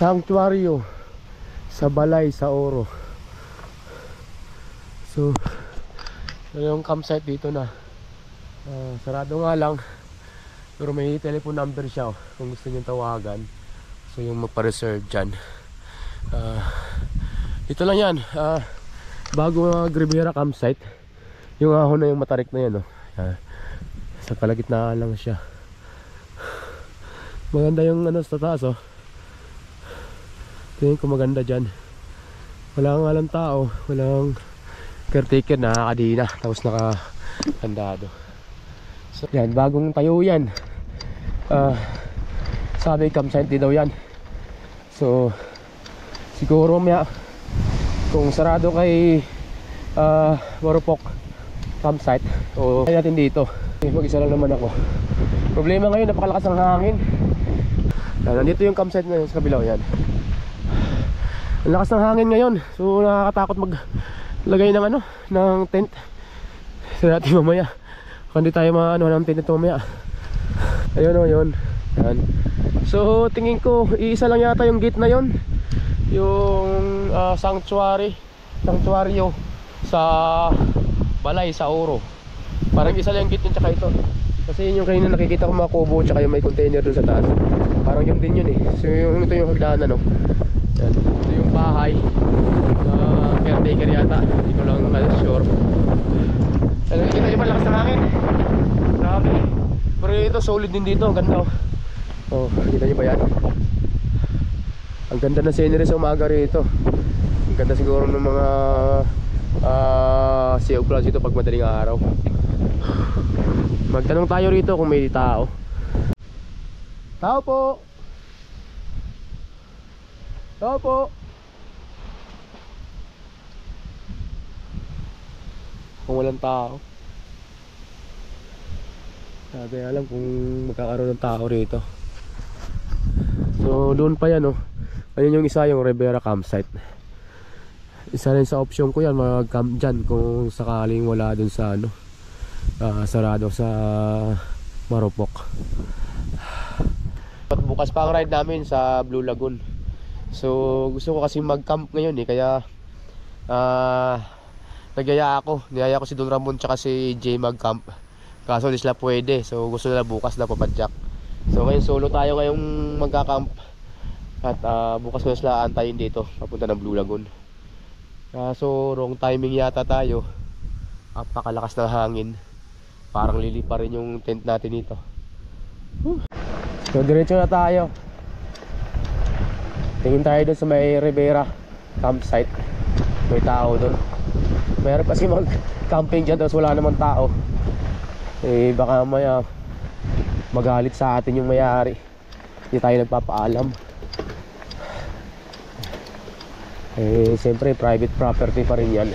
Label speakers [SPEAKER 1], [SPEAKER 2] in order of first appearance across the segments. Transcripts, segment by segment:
[SPEAKER 1] sanctuaryo sa Balay sa Oro. So yung campsite dito na sarado nga lang, pero may telephone number siya kung gusto niyo tawagan. So yung magpa-reserve dyan, dito lang yan, bago Rivera campsite. Yung ahon na yung matarik na yan, sa kalagitnaan lang siya. Maganda yung sa taas, tingin ko maganda dyan. Wala nga lang tao, walang caretaker, nakakadina, tapos nakakandado. So yan, bagong tayo yan. Sabi campsite din daw yan. So siguro mamaya kung sarado kay Morupok campsite, o kaya natin dito. Mag-isa lang naman ako. Problema ngayon, napakalakas ng hangin. Nandito yung campsite na sa kabilaw yan. Ang lakas ng hangin ngayon, so nakakatakot maglagay ng ng tent. So natin mamaya, kung di tayo ng tent ito mamaya. Ayun yun. Yan. So tingin ko iisa lang yata yung gate na yon, yung sanctuaryo sa Balay sa Oro. Parang isa lang yung gate yun, tsaka ito. Kasi yun yung kanina nakikita ko mga kubo, tsaka yung may container dun sa taas. Parang yun din yun So ito yung hagdanan, yan. Ito yung bahay, caretaker yata, hindi ko lang sure. Nakikita nyo ba lakas ng hangin? Grabe. Pero ito solid din dito, ang ganda kita nyo ba yan? Ang ganda ng scenery sa umaga rito. Ang ganda siguro ng mga sea of clouds dito pag madaling araw. Magtanong tayo rito kung may tao. Tao po. Tao po. Kung walang tao, sabi alam kung magkakaroon ng tao rito. So doon pa yan ayun yung isa, yung Rivera campsite. Isa rin sa option ko yan, mag-camp dyan kung sakaling wala dun sa sarado sa Morupok. Bukas pa ang ride namin sa Blue Lagoon. So gusto ko kasi mag-camp ngayon kaya niyaya ko si Don Ramon tsaka si Jay mag-camp. Kaso di sila pwede, so gusto nila bukas na papadyak. So ngayon solo tayo ngayong magka-camp. At bukas ko sila antayin dito papunta ng Blue Lagoon. Kaso wrong timing yata tayo. Napakalakas ng hangin. Parang lilipa rin yung tent natin dito. So diretso na tayo. Tingin tayo doon sa may Rivera campsite. May tao doon. Mayroon kasi mag-camping dyan tapos wala namang tao. Baka magalit sa atin yung may-ari. Hindi tayo nagpapaalam. Siyempre private property pa rin yan.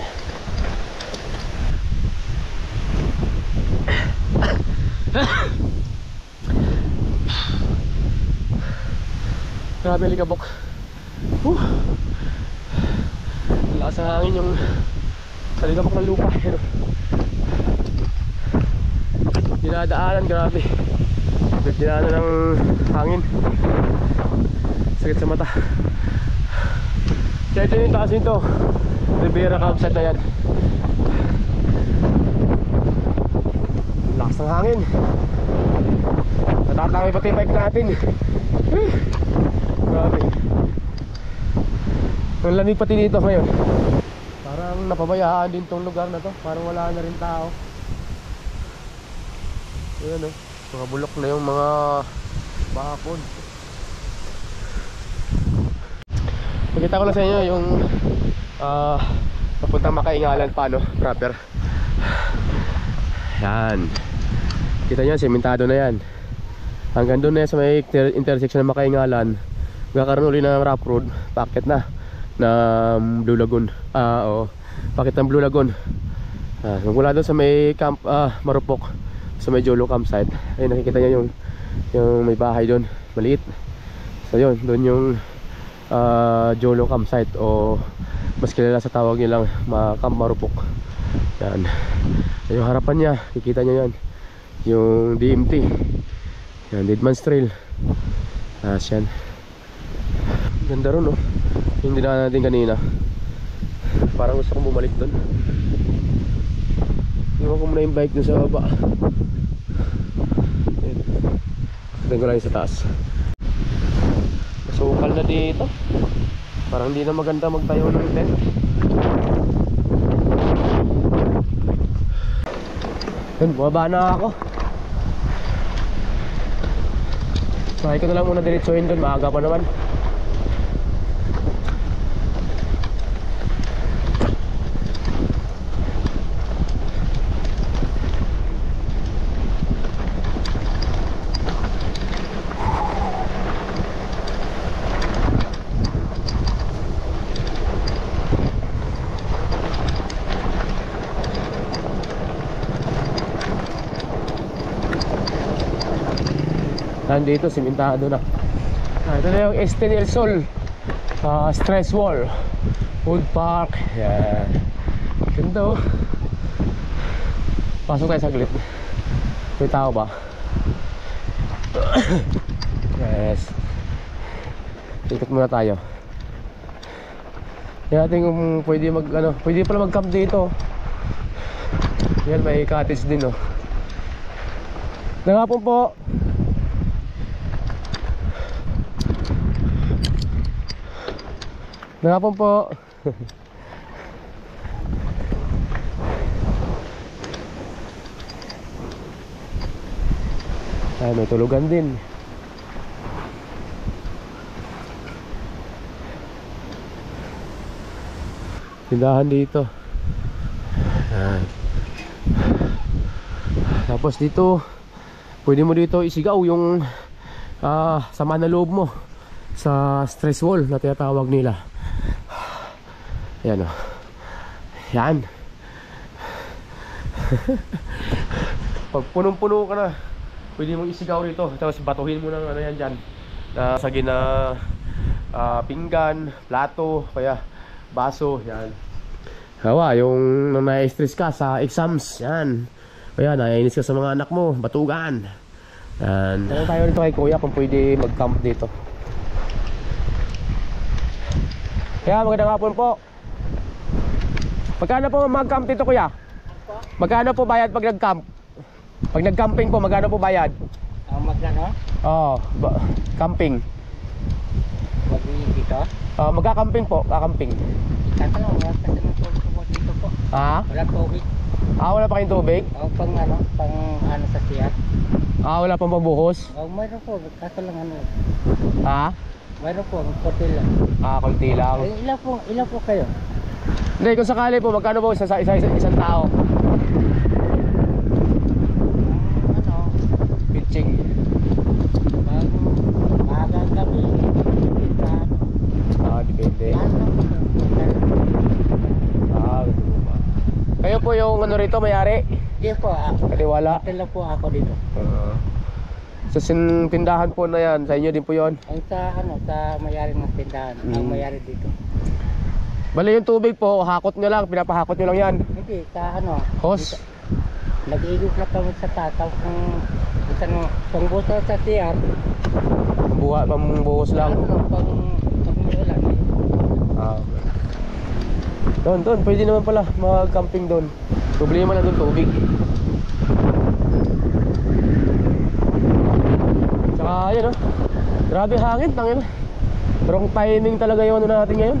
[SPEAKER 1] Grabe likabok. Lakas ng hangin yung kaligabok ng lupa. Dinadaanan, grabe. Dinadaanan ng hangin. Sakit sa mata. Kaya ito yung taas nito, Rivera campsite na yan. Lakas ng hangin. Natatangoy pati bike natin. Grabe. Ang lamig pati dito ngayon. Parang napabayaan din tong lugar na to. Parang wala na rin tao. Ayan mga bulok na yung mga bakod. Pakita ko lang sa inyo yung papuntang Makaingalan pa proper. Yan. Kita nyo, sementado na yan. Hanggang doon na yan sa may intersection ng Makaingalan. Magkakaroon ulit ng rough road. Packet na Blue Lagoon. Packet ng Blue Lagoon. Mula doon sa may camp Morupok, sa may Jolo campsite. Ayun, nakikita nyo yung may bahay doon, maliit. So yun, doon yung Jolo campsite, o mas kilala sa tawag nilang Camp Morupok. Yan. Yung harapan niya, kikita nyo yan, yung DMT. Yan, Deadman's Trail. Yan. Ganda ron, oh. Yung dinaan natin kanina. Parang gusto kong bumalik doon. Iwan ko muna yung bike dun sa baba. Tignan ko lang yung sa taas. Masukal na dito. Parang hindi na maganda magtayo ng tent. Yun, bumaba na ako. Try ko na lang muna diretsuhin doon, maaga pa naman. Nandito, simentado na. Ito na yung Este del Sol, stress wall, food park. Yan. Ganda, oh. Pasok tayo saglit. May tao ba? Yes. Ikot muna tayo. Yan natin kung pwede pwede pala mag camp dito. Yan, may cottage din, oh. Nangapon po. Nangapon po. Ay, may tulugan din. Tindahan dito. Ayan. Tapos dito, pwede mo dito isigaw yung sama na loob mo sa stress wall na tinatawag nila. Ayan, oh. Yan. Pag punong-puno ka na, pwede mong isigaw rito. Tapos batuhin mo ng ano yan dyan, saging na pinggan, plato, kaya baso. Yan. Hawa, yung na-stress ka sa exams. Yan. Kaya naiinis ka sa mga anak mo, batugan. Yan. Tanong tayo rito kay kuya kung pwede mag-camp dito. Kaya magandang hapon po. Magkano po mag-camp dito, kuya? Magkano po bayad pag nag-camp? Pag nag-camping po, magkano po bayad?
[SPEAKER 2] Magkano?
[SPEAKER 1] Oo, camping.
[SPEAKER 2] Dito?
[SPEAKER 1] Magka-camping po, kakamping.
[SPEAKER 2] Tatanong, wala kasi ng tubig po dito po.
[SPEAKER 1] Ha?
[SPEAKER 2] Wala tubig.
[SPEAKER 1] Wala pa kayong tubig?
[SPEAKER 2] Pang ano sa siya.
[SPEAKER 1] Wala pang pabuhos?
[SPEAKER 2] Mayroon po, kaso lang ano.
[SPEAKER 1] Ha?
[SPEAKER 2] Mayroon po, konti lang.
[SPEAKER 1] Konti lang.
[SPEAKER 2] Ilan po kayo?
[SPEAKER 1] Hindi, kung sakali po, magkano po isang tao?
[SPEAKER 2] Ano?
[SPEAKER 1] Pitching.
[SPEAKER 2] Maagang gabi.
[SPEAKER 1] Depende. Kayo po yung ano rito, may-ari?
[SPEAKER 2] Hindi po,
[SPEAKER 1] Katiwala?
[SPEAKER 2] Hotel lang po ako dito.
[SPEAKER 1] Sa tindahan po na yan, sa inyo din po yon?
[SPEAKER 2] Ang sa mayari ng tindahan, ang mayari dito.
[SPEAKER 1] Bali yung tubig po, hakot nyo lang, pinapahakot nyo lang yan.
[SPEAKER 2] Hindi,
[SPEAKER 1] Hose?
[SPEAKER 2] Nag-iigop lang kami sa tataw kung pangbuso sa CR.
[SPEAKER 1] Pambuhos lang.
[SPEAKER 2] Pang-ulan.
[SPEAKER 1] Doon, pwede naman pala mag-camping doon. Problema lang doon, tubig. Tsaka yun, oh. Grabe hangin, tangin. Wrong timing talaga yung ano natin ngayon.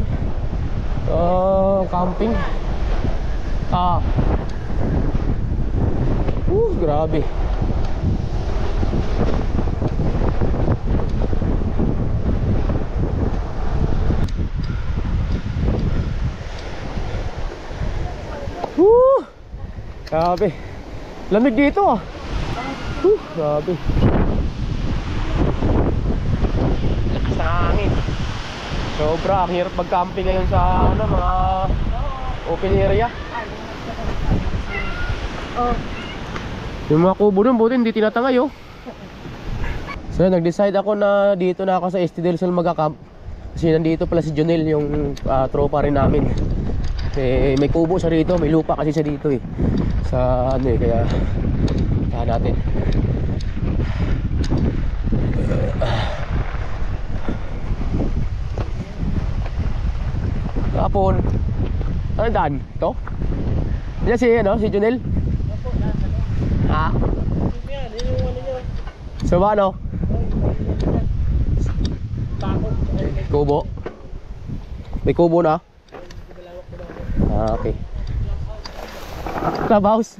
[SPEAKER 1] Camping. Grabe. Grabe. Lamig dito, ah. Grabe. Lakas ng hangin. Sobra, ang hirap mag-camping ngayon sa mga open area. Yung mga kubo nun, buti hindi tinatangay, oh. So nag-decide ako na dito na ako sa Este del Sol mag-camp. Kasi nandito pala si Jonel, yung tropa rin namin. May kubo siya rito, may lupa kasi siya dito eh. Sa ano eh, kaya natin. Kapon. Ano daan? Ito? Yan si, ano, si Junel? Ha? So ba, ano? Kubo? May kubo na? Ah, okay. Clubhouse.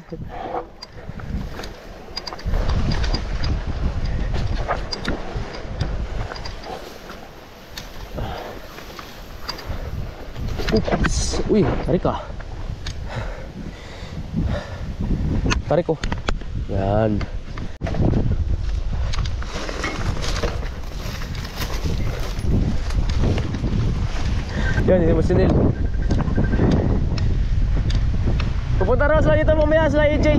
[SPEAKER 1] Oops. Uy, tarik ka. Tarik ko. Yan. Yan, hindi mo sinil. Pupunta rin sila dito mamaya sila AJ.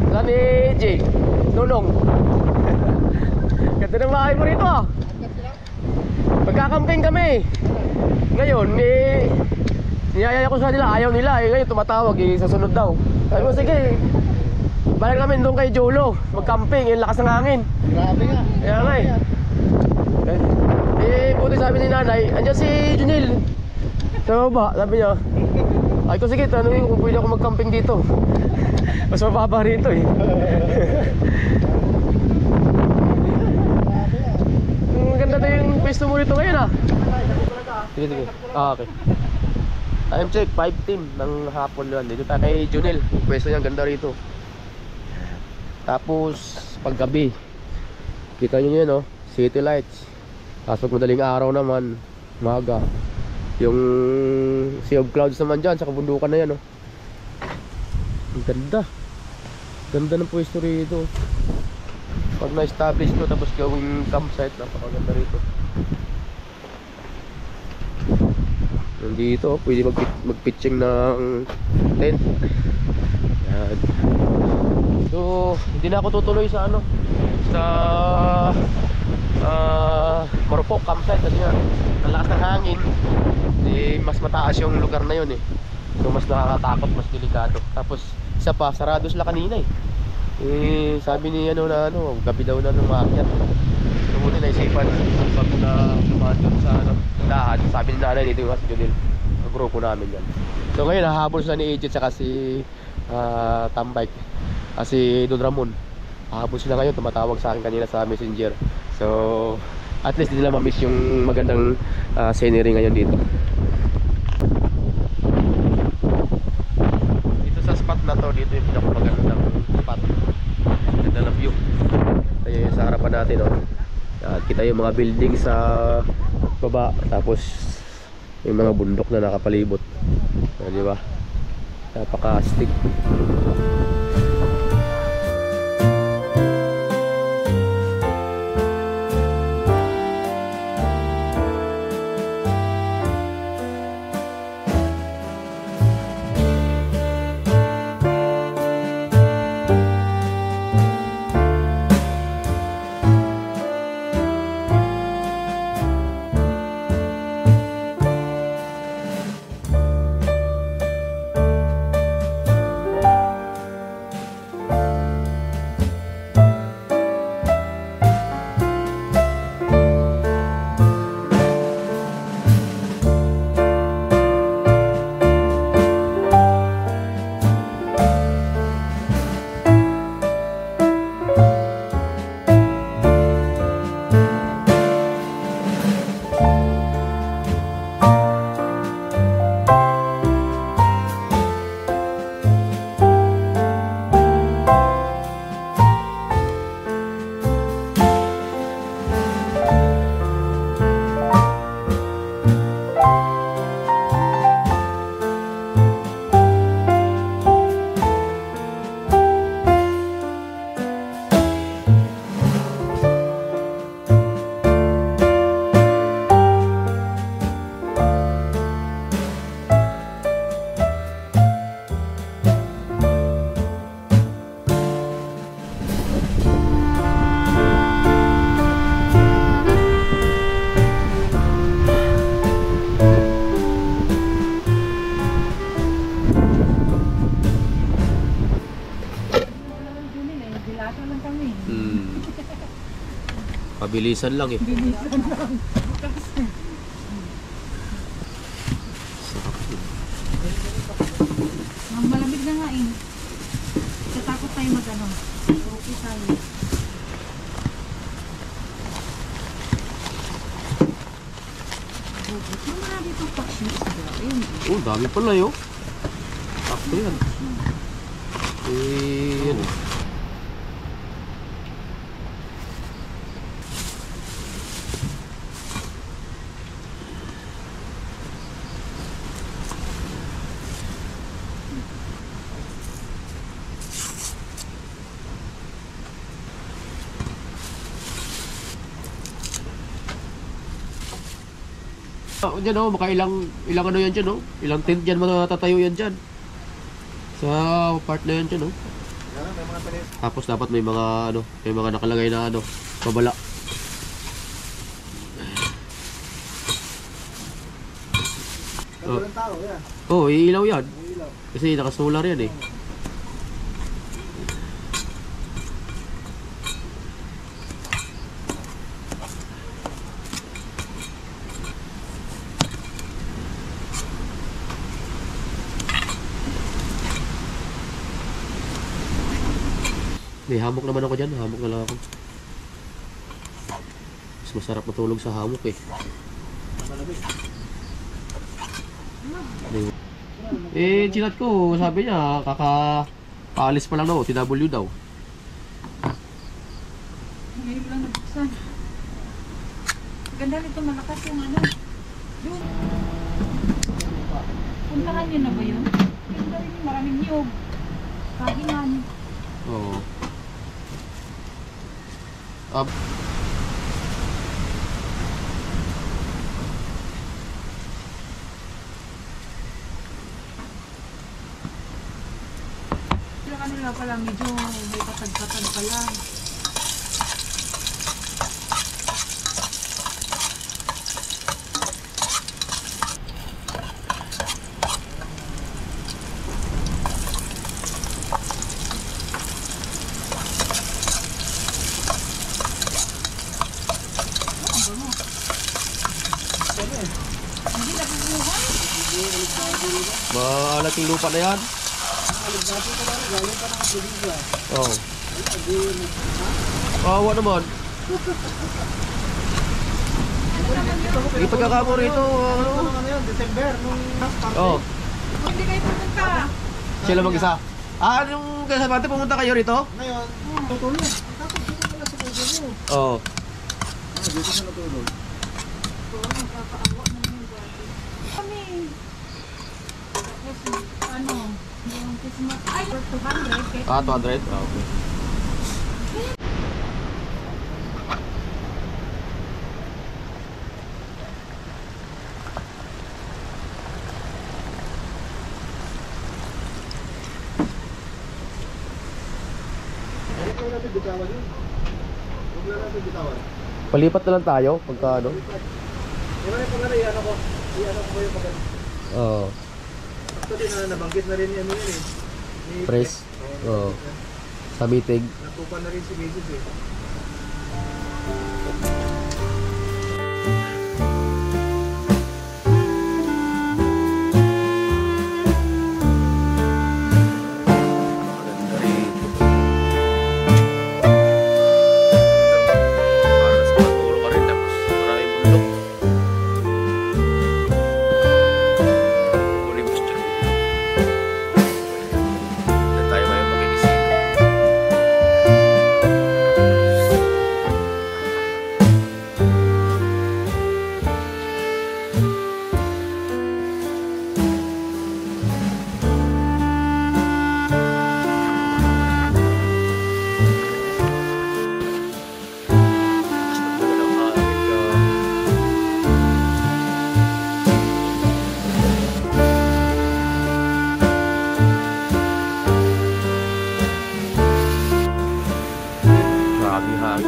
[SPEAKER 1] Sabi AJ Nunong. Ganda ng bahay mo rito ah. Pagkakamping kami. Ngayon, niyayaya ko sa kanila, ayaw nila eh. Ngayon tumatawag eh, sasunod daw. Sabi mo, sige, balik namin doon kay Jolo, magcamping, yung lakas ng hangin.
[SPEAKER 2] Grabe nga.
[SPEAKER 1] Kaya nga eh. Buti sabi ni nanay, andyan si Junil. Sa baba, sabi niya. Ay ko, sige, tanongin kung pwede ako magcamping dito. Mas mababa rito eh. Maganda na yung pwesto mo rito ngayon ah. Sige, sige. Ah, okay. Time check, 5:10 ng hapon yun. Dito tayo kay Junel. Pwesto niya, ganda rito. Tapos, paggabi, kita nyo yun, oh, city lights. Tapos pag madaling araw naman, umaga, yung Sea of Clouds naman dyan, sa kabundukan na yan, oh. Ang ganda. Ganda ng pwesto rito. Pag na-establish to, tapos gawing campsite, napakaganda rito. Nandito, pwede mag-pitching ng tent. Yan. So, hindi na ako tutuloy sa ano, sa Morpok campsite kasi nga, ang lakas ng hangin. Mas mataas yung lugar na yun eh. So, mas nakakatakot, mas delikado. Tapos, isa pa, sarado sila kanina eh. Sabi ni ano na ano, gabi daw na umakyat. So, muna naisipan, pag na dumaan doon sa ano, dahan, sabi ni nanay dito yung si Junil, ang grupo namin yan. So ngayon hahabol sila ni Agent saka si Tambike, si Don Ramon. Hahabol sila ngayon, tumatawag sa akin kanina sa messenger. So at least hindi nila ma-miss yung magandang scenery ngayon dito. Dito sa spot na to, dito yung pinakamagandang spot. Ganda ng view. Kaya yung sa harapan natin, oh. Kita yung mga building sa baba, tapos yung mga bundok na nakapalibot. Di ba? Napaka-astig. Pabilisan lang eh.
[SPEAKER 3] nga eh. Katakot tayo mag-ano. Okay tayo. Yung mga dito pa-shoes. Ayun.
[SPEAKER 1] Oh, dami pala yun. Sakto yan. Yan. Diyan oh, maka ilang ano yan dyan oh. Ilang tent dyan mga tatayo yan dyan. Sa part na yan dyan oh. Tapos dapat may mga ano, may mga nakalagay na ano, babala. Oh, iilaw yan. Kasi naka-solar yan eh. May hammock naman ako dyan. Hammock na lang ako. Mas masarap matulog sa hammock eh. Eh, chinat ko. Sabi niya, paalis pa lang daw. TW daw.
[SPEAKER 3] Ngayon lang nabuksan. Ganda nito, malakas yung ano. Yun. Puntahan niyo na ba yun? Ganda rin yung maraming niyog. Kahingan.
[SPEAKER 1] Oo.
[SPEAKER 3] Yung kanila pala medyo may patag-patag pa lang.
[SPEAKER 1] Maalat yung lupa na yan. Oo. Kawawa naman. Yung pagkakamo rito, ano?
[SPEAKER 2] December, nung
[SPEAKER 1] Oo.
[SPEAKER 3] Hindi kayo pumunta.
[SPEAKER 1] Sila mag-isa. Ah, yung kasabante pumunta kayo rito?
[SPEAKER 2] ngayon, tutulog. Tapos dito pala sa puso mo.
[SPEAKER 1] Oo.
[SPEAKER 2] Dito sa natulog.
[SPEAKER 3] Kami. Tapos ano, yung Christmas. Ay, 200.
[SPEAKER 1] Ah, 200? Ah, okay.
[SPEAKER 2] Huwag natin bitawan yun. Huwag na natin bitawan.
[SPEAKER 1] Palipat na lang tayo pagka ano.
[SPEAKER 2] Di ba yung pagkara, iyan ako. Iyan ako yung pagkara.
[SPEAKER 1] Oo.
[SPEAKER 2] Actually, nabanggit na rin yan yun eh. Ni-
[SPEAKER 1] Press. Oo. Sa meeting.
[SPEAKER 2] Natupan na rin si Mrs. eh.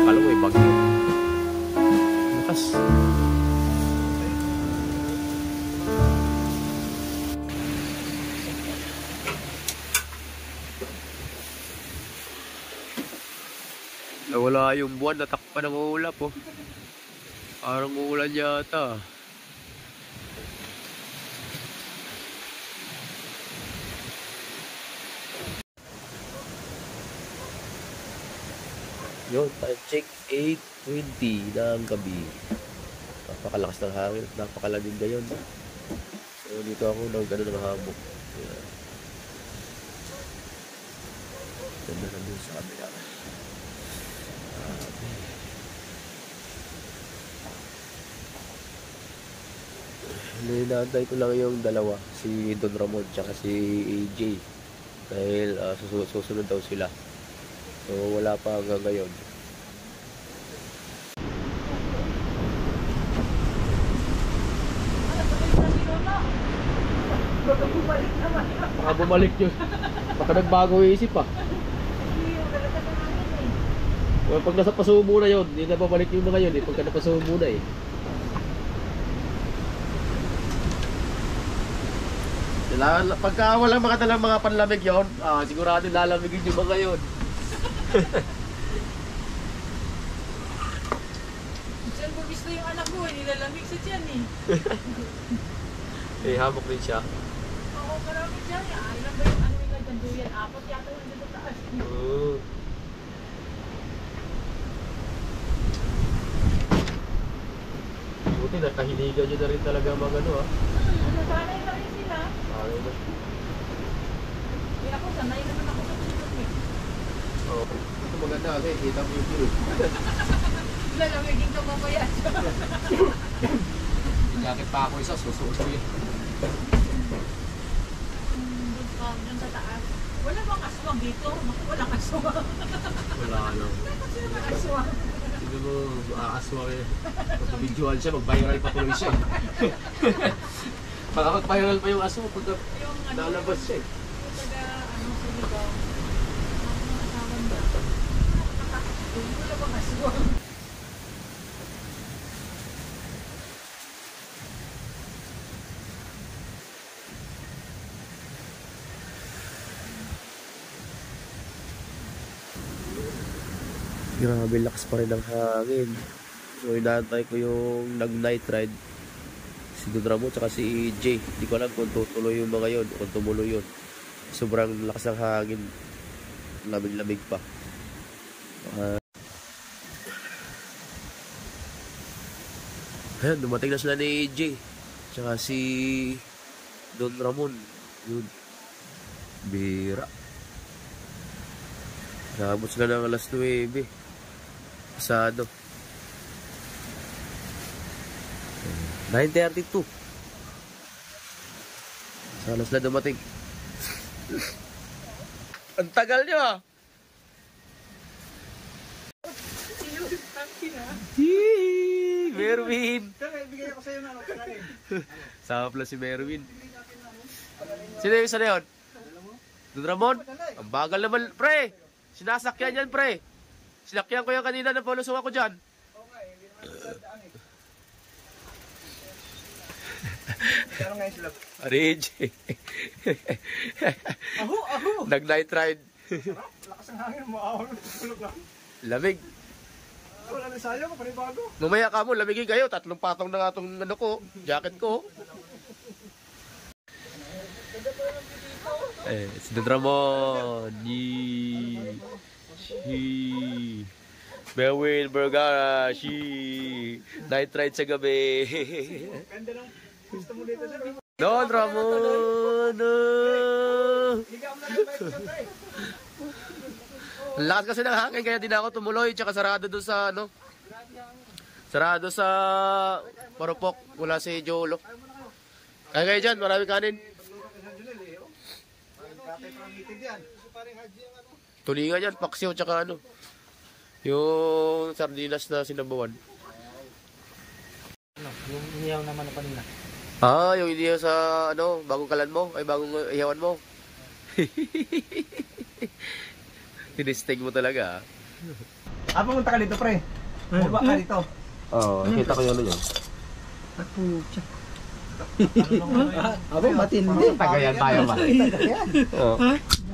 [SPEAKER 2] Kala ko bagyo. Lakas. Nawala yung buwan, natakpan ng ulap oh. Parang uulan yata.
[SPEAKER 1] Yun, time check 8:20 ng gabi. Napakalakas ng hangin, napakalamig ngayon. So dito ako ng hammock. Ayan. Ganda na dun sa kabila. Ninantay ko lang yung dalawa, si Don Ramon tsaka si AJ. Dahil susunod daw sila. So wala pa hanggang ngayon. Baka bumalik yun. Baka nagbago isip pa. Pag nasa pasumo na yun, hindi na babalik yung mga yun eh. Pagka napasumo na eh. Pagka walang mga dalang mga panlamig yun, sigurado lalamigin yung mga yun.
[SPEAKER 3] Diyan ko gusto yung anak ko, nilalamig sa tiyan eh.
[SPEAKER 1] Eh, hamok din siya.
[SPEAKER 3] Oo, marami dyan. Ilan ba yung ano nila dyan? Duyan, 4 yata yung dito taas.
[SPEAKER 1] Buti nakahiligan nyo na rin talaga mga ano
[SPEAKER 3] Nasanay na rin sila.
[SPEAKER 1] Ayaw na.
[SPEAKER 3] Kaya ako, sanay naman ako sa tulog eh.
[SPEAKER 1] Oo. Ito maganda kasi kita mo yung view.
[SPEAKER 3] Lalamigin ka mamaya siya.
[SPEAKER 1] Jacket pa ako isa, susuot ko yun.
[SPEAKER 3] Doon sa taas. Wala bang aswang dito? Naku, walang aswang.
[SPEAKER 1] Wala lang.
[SPEAKER 3] Dapat sila ng aswang.
[SPEAKER 1] Siguro aaswang eh. Pag visual siya, mag-viral pa tuloy siya. Baka mag-viral pa yung aswang pag
[SPEAKER 3] Yung ano,
[SPEAKER 1] nalabas siya eh.
[SPEAKER 3] yung taga, ano, sinigaw. Ang asawa niya. Wala bang aswang?
[SPEAKER 1] Grabe, lakas pa rin ang hangin. So inaantay ko yung nag-night ride, si Don Ramon tsaka si EJ. Hindi ko alam kung tutuloy yung mga yun, kung tumuloy yun. Sobrang lakas ng hangin, lamig-lamig pa. Ayan, dumating na sila ni EJ tsaka si Don Ramon. Yun, bira. Nakabot sila ng alas 9. Pasado 9:32. Sana sila dumating. Ang tagal nyo ah. Merwin.
[SPEAKER 2] Bigay ako sa'yo na.
[SPEAKER 1] Sama pala si Merwin. Sino yung isa na yun? Don Ramon? Ang bagal naman, pre. Sinasakyan yan, pre. Sinakyan ko yan kanina na palusong ako dyan.
[SPEAKER 2] Pero ngayon sila.
[SPEAKER 1] RJ.
[SPEAKER 2] Aho!
[SPEAKER 1] Nag-night ride.
[SPEAKER 2] Lakas ang hangin mo. Tulog lang.
[SPEAKER 1] Lamig.
[SPEAKER 2] Wala na sayo, panibago.
[SPEAKER 1] Mamaya ka mo, lamigin kayo. 3 patong na nga itong ano ko, jacket ko. Eh, si Don Ramon. Melwin Vergara. Night ride sa gabi.
[SPEAKER 2] Ganda lang. Gusto mo dito sa video.
[SPEAKER 1] Don Ramon.
[SPEAKER 2] Higa mo na yung bike.
[SPEAKER 1] Ang lakas kasi ng hangin kaya di na ako tumuloy. Tsaka sarado doon sa ano. Sarado sa Marupok. Wala si Jolo. Kaya kayo dyan, maraming kanin. Tulingan yan, paksiw tsaka ano. Yung sardinas na sinabawan.
[SPEAKER 2] Yung iniyaw naman na kanina.
[SPEAKER 1] Yung iniyaw sa ano, bagong kalan mo, ay bagong iyawan mo. Tinistig mo talaga.
[SPEAKER 2] Pumunta ka dito, pre. Baba ka dito.
[SPEAKER 1] Oo, kita ko yung ano yun.
[SPEAKER 2] Matindi.
[SPEAKER 1] Tagayan tayo ba?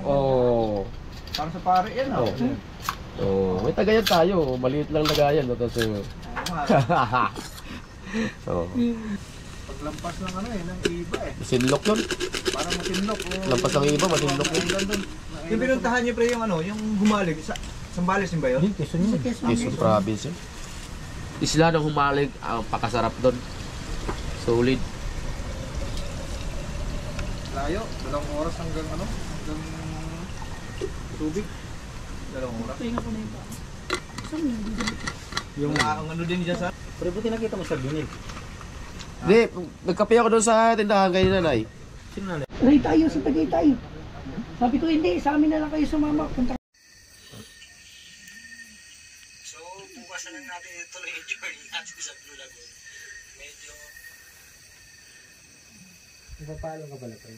[SPEAKER 1] Oo.
[SPEAKER 2] Para sa pare yan,
[SPEAKER 1] May tagayan tayo. Maliit lang lagayan. Tapos,
[SPEAKER 2] Paglampas ng ano ng iba
[SPEAKER 1] sinlok yun.
[SPEAKER 2] Parang matinlok.
[SPEAKER 1] Lampas ng iba, matinlok yun.
[SPEAKER 2] Yung pinuntahan niyo, pre, yung ano, yung gumalig.
[SPEAKER 4] Sambales din ba yun?
[SPEAKER 2] Hindi, Quezon yun.
[SPEAKER 1] Quezon Province yun. Isla ng Humalig, ang pakasarap doon. Solid.
[SPEAKER 4] Layo, 2 oras hanggang ano? Hanggang tubig. 2 oras.
[SPEAKER 3] Pahinga ko na yung pa. Saan yun?
[SPEAKER 4] Yung ang ano din dyan sa...
[SPEAKER 2] Pero buti nakita mo sa Dunil.
[SPEAKER 1] Hindi, nagkape ako doon sa tindahan kayo nanay.
[SPEAKER 2] Sino na?
[SPEAKER 3] Tagay tayo sa Tagaytay. Sabi ko hindi, sa amin na lang kayo sumama. Punta.
[SPEAKER 2] So, bukas na lang natin ituloy yung journey natin sa Blue Lagoon. Medyo... Ipapalo ka pala, Pre?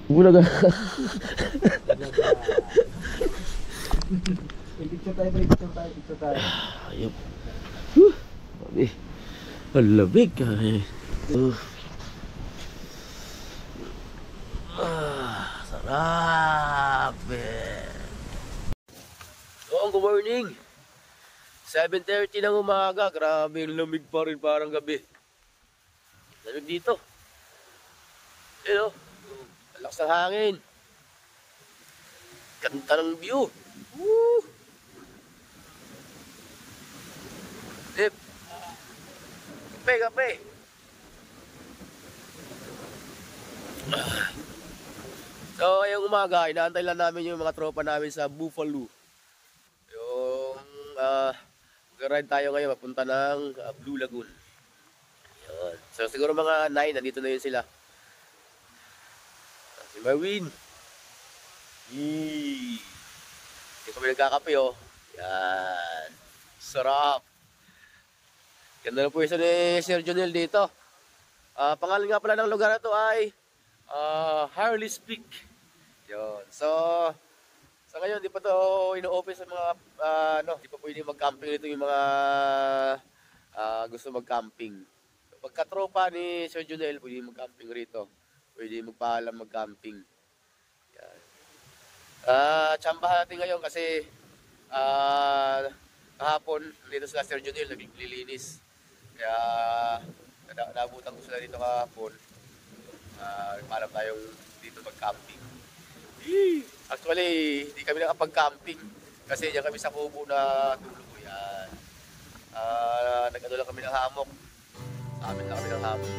[SPEAKER 1] Bulaga.
[SPEAKER 2] Picture tayo, picture tayo.
[SPEAKER 1] Ayop. Babi. Ang lamig. Sarap. Oh, good morning. 7:30 ng umaga. Grabe, ang lamig pa rin parang gabi. Lamig dito. Ayun, lakas ng hangin. Ganda ng view. Woo! Dip. Kape. So, ngayong umaga, inaantay lang namin yung mga tropa namin sa Buffalo. Yung, mag-ride tayo ngayon, mapunta ng Blue Lagoon. Yun. So, siguro mga 9, nandito na yun sila. Si Marwin. Hindi kami nagkakape, oh. Yan. Sarap. Ganda na po isa ni Sir Jonel dito. Pangalan nga pala ng lugar na to ay Harley's Peak. Yun. So ngayon, di pa to ino-open sa mga, di pa pwede mag-camping dito yung mga gusto mag-camping. So, pagkatropa ni Sir Jonel, pwede mag-camping rito. Pwede magpaalam mag-camping. Yan. Tsambahan natin ngayon kasi kahapon dito sila Sir Jonel naglilinis. Kaya naabutan ko sila dito kahapon. Nagpaalam tayong dito mag-camping. Actually, hindi kami nakapag-camping kasi diyan kami sa kubo na tulog. Yan. Nag-ano lang kami ng hamok. Sa amin lang kami ng hamok.